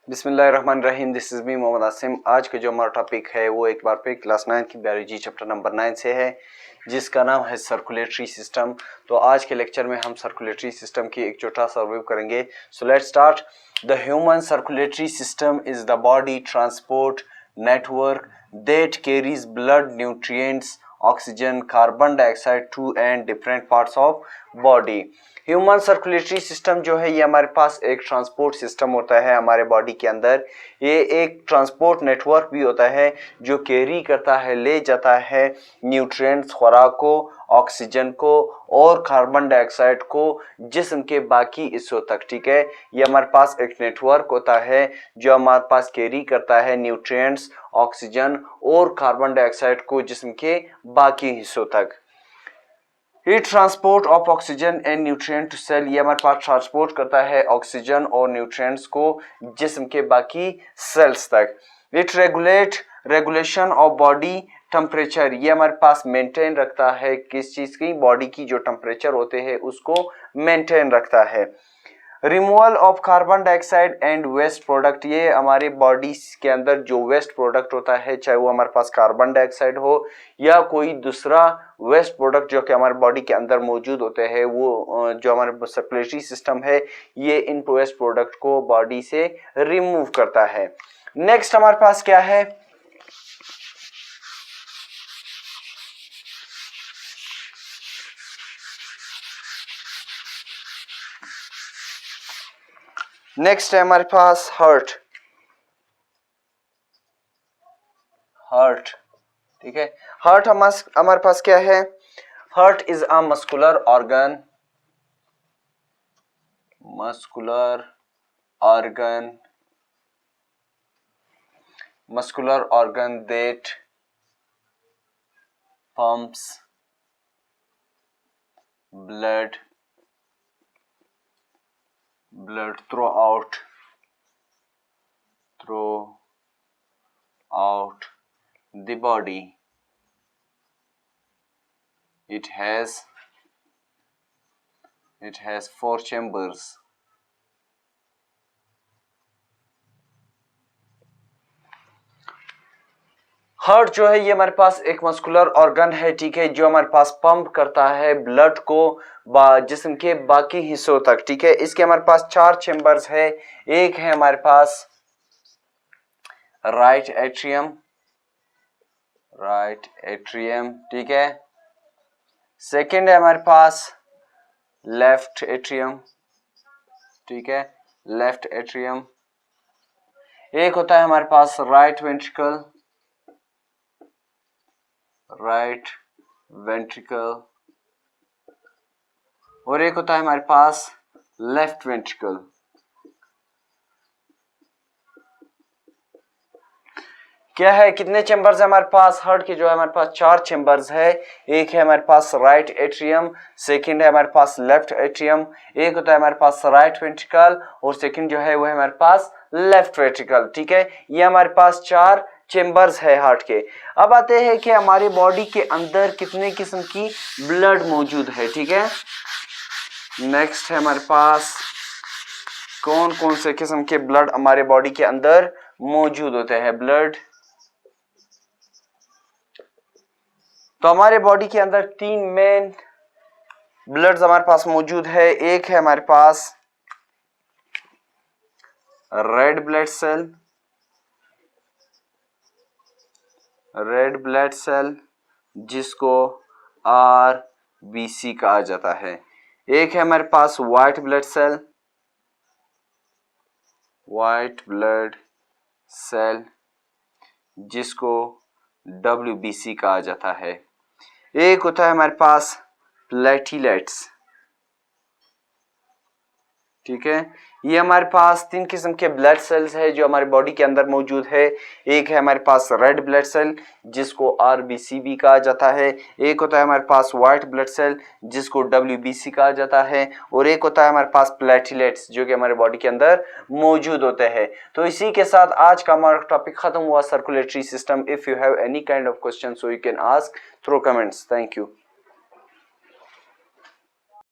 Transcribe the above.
बिस्मिल्लाहिर्रहमानिर्रहीम। This is me Mohammad Asim. आज का जो हमारा टॉपिक है वो एक बार फिर क्लास 9 की बायोलॉजी चैप्टर नंबर 9 से है, जिसका नाम है सर्कुलेटरी सिस्टम। तो आज के लेक्चर में हम सर्कुलेटरी सिस्टम की एक छोटा सा रिव्यू करेंगे। So let's start. The human circulatory system is the body transport network that carries blood, nutrients, oxygen, carbon dioxide to and different parts of body. Human circulatory system जो है ये हमारे पास एक ट्रांसपोर्ट सिस्टम होता है हमारे body के अंदर। ये एक ट्रांसपोर्ट नेटवर्क भी होता है जो कैरी करता है, ले जाता है न्यूट्रिएंट्स, खुराक को, ऑक्सीजन को और कार्बन डाइऑक्साइड को जिस्म के बाकी हिस्सों तक। ठीक है, ये हमारे पास एक नेटवर्क होता है जो हमारे पास कैरी करता है न्यूट्रिएंट्स, ऑक्सीजन और कार्बन डाइऑक्साइड को जिस्म के बाकी हिस्सों तक। Heat transport of oxygen and nutrient to cell, ये हमारे पास ट्रांसपोर्ट करता है ऑक्सीजन और न्यूट्रिएंट्स को जिस्म के बाकी सेल्स तक। It regulation of body temperature, ये हमारे पास मेंटेन रखता है किस चीज की, बॉडी की जो टेम्परेचर होते हैं उसको मेंटेन रखता है। Removal of carbon dioxide and waste product, ये हमारे बॉडी के अंदर जो वेस्ट प्रोडक्ट होता है, चाहे वो हमारे पास कार्बन डाइऑक्साइड हो या कोई दूसरा वेस्ट प्रोडक्ट जो कि हमारे बॉडी के अंदर मौजूद होते हैं, वो जो हमारे सर्कुलेटरी सिस्टम है ये इन वेस्ट प्रोडक्ट को बॉडी से रिमूव करता है। नेक्स्ट हमारे पास क्या है, नेक्स्ट है हमारे पास हार्ट। ठीक है, हार्ट हमारे पास क्या है, heart is a muscular organ that pumps blood throughout the body. It has 4 chambers. Heart जो है ये हमारे पास एक मस्कुलर ऑर्गन है, ठीक है, जो हमारे पास पंप करता है ब्लड को जिस्म के बाकी हिस्सों तक। ठीक है, इसके हमारे पास 4 चेम्बर्स है। एक है हमारे पास राइट एट्रियम, ठीक है। सेकंड है हमारे पास लेफ्ट एट्रियम, ठीक है, लेफ्ट एट्रियम। एक होता है हमारे पास राइट वेंट्रिकल और एक होता है हमारे पास लेफ्ट वेंट्रिकल। क्या है, कितने चेंबर्स है हमारे पास हार्ट के, जो है हमारे पास 4 चेंबर्स है। एक है हमारे पास राइट एट्रियम, सेकंड है हमारे पास लेफ्ट एट्रियम, एक होता है हमारे पास राइट वेंट्रिकल और सेकंड जो है वो है हमारे पास लेफ्ट वेंट्रिकल। ठीक है, ये हमारे पास 4 चेंबर्स है हार्ट के। अब आते हैं कि हमारी बॉडी के अंदर कितने किस्म की ब्लड मौजूद है। ठीक है, नेक्स्ट है हमारे पास कौन कौन से किस्म के ब्लड हमारे बॉडी के अंदर मौजूद होते हैं। ब्लड, तो हमारे बॉडी के अंदर 3 मेन ब्लड्स हमारे पास मौजूद है। एक है हमारे पास रेड ब्लड सेल जिसको RBC कहा जाता है। एक है हमारे पास व्हाइट ब्लड सेल जिसको WBC कहा जाता है। एक होता है हमारे पास प्लेटलेट्स, ठीक है। ये हमारे पास 3 किस्म के ब्लड सेल्स है जो हमारे बॉडी के अंदर मौजूद है। एक है हमारे पास रेड ब्लड सेल जिसको RBC भी कहा जाता है, एक होता है हमारे पास व्हाइट ब्लड सेल जिसको WBC कहा जाता है और एक होता है हमारे पास प्लेटलेट्स जो कि हमारे बॉडी के अंदर मौजूद होते हैं। तो इसी के साथ आज का हमारा टॉपिक खत्म हुआ, circulatory system. If you have any kind of question so you can ask through comments. Thank you.